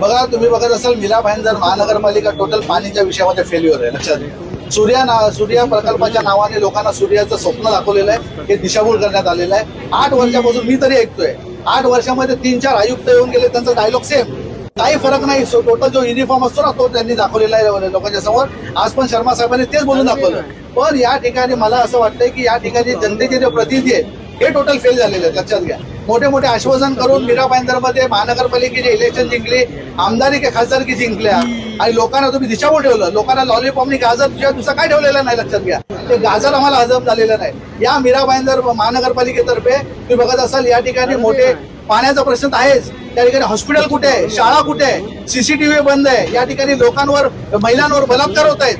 बघा, तुम्ही बघत असाल मीरा भाईंदर महानगरपालिका टोटल पाणीच्या विषयामध्ये फेल्युअर आहे. लक्षात घ्या. सूर्या प्रकल्पाच्या नावाने लोकांना सूर्याचं स्वप्न दाखवलेलं आहे, हे दिशाभूल करण्यात आलेलं आहे. 8 वर्षापासून मी तरी ऐकतोय, 8 वर्षामध्ये 3-4 आयुक्त येऊन गेले, त्यांचा डायलॉग सेम, काही फरक नाही. टोटल जो युनिफॉर्म असतो ना तो त्यांनी दाखवलेला आहे लोकांच्या समोर. आज पण शर्मा साहेबांनी तेच बोलून दाखवलं. पण या ठिकाणी मला असं वाटतंय की या ठिकाणी जनतेचे जे प्रतिनिधी आहेत हे टोटल फेल झालेले आहेत. लक्षात घ्या. मोठे मोठे आश्वासन करून मीरा भाईंदरमध्ये महानगरपालिकेचे इलेक्शन जिंकले, आमदारी के खासदारकी जिंकल्या आणि लोकांना तुम्ही दिशाभूल ठेवलं. लोकांना लॉलीपॉपनी गाजर दुसरं काय ठेवलेलं नाही. लक्षात घ्या, ते गाजर आम्हाला हजम झालेलं नाही. या मीरा भाईंदर महानगरपालिकेतर्फे तुम्ही बघत असाल या ठिकाणी मोठे पाण्याचा प्रश्न आहेच. त्या ठिकाणी हॉस्पिटल कुठे आहे, शाळा कुठे आहे, सीसीटीव्ही बंद आहे. या ठिकाणी लोकांवर, महिलांवर बलात्कार होत आहेत.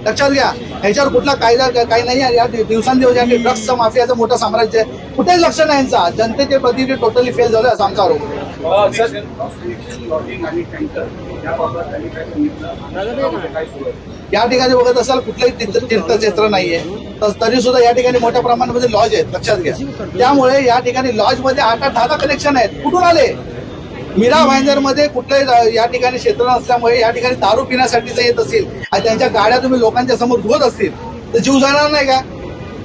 लक्षात घ्या, ह्याच्यावर कुठला कायदा काही नाही. या दिवसांदिवस या ड्रग्सचं माफियाचं मोठं साम्राज्य आहे. कुठेच लक्ष नाही यांचा. जनतेचे प्रतिनिधी टोटली फेल झाले असा आमचा आरोप. या ठिकाणी बघत असाल कुठलंही तीर्थक्षेत्र नाहीये, तरी सुद्धा या ठिकाणी मोठ्या प्रमाणामध्ये लॉज आहेत. लक्षात घ्या. त्यामुळे या ठिकाणी लॉज मध्ये 8-10 कनेक्शन आहेत. कुठून आले? मीरा भाईंदर मध्ये कुठलंही या ठिकाणी क्षेत्र नसल्यामुळे या ठिकाणी दारू पिण्यासाठी जर येत असेल आणि त्यांच्या गाड्या तुम्ही लोकांच्या समोर धुवत असतील तर जीव जाणार नाही का?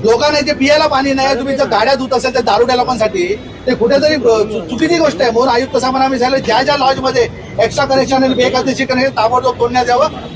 लोकांना इथे पियाला पाणी नाही, तुम्ही जर गाड्या धुत असेल तर दारुड्या लोकांसाठी, ते कुठेतरी चुकीची गोष्ट आहे. म्हणून आयुक्त साहेबांना आम्ही सांगितलं, ज्या लॉज मध्ये एक्स्ट्रा कनेक्शन आणि बेकायदेशीर कनेक्शन ताबडतोब तोडण्यात यावं.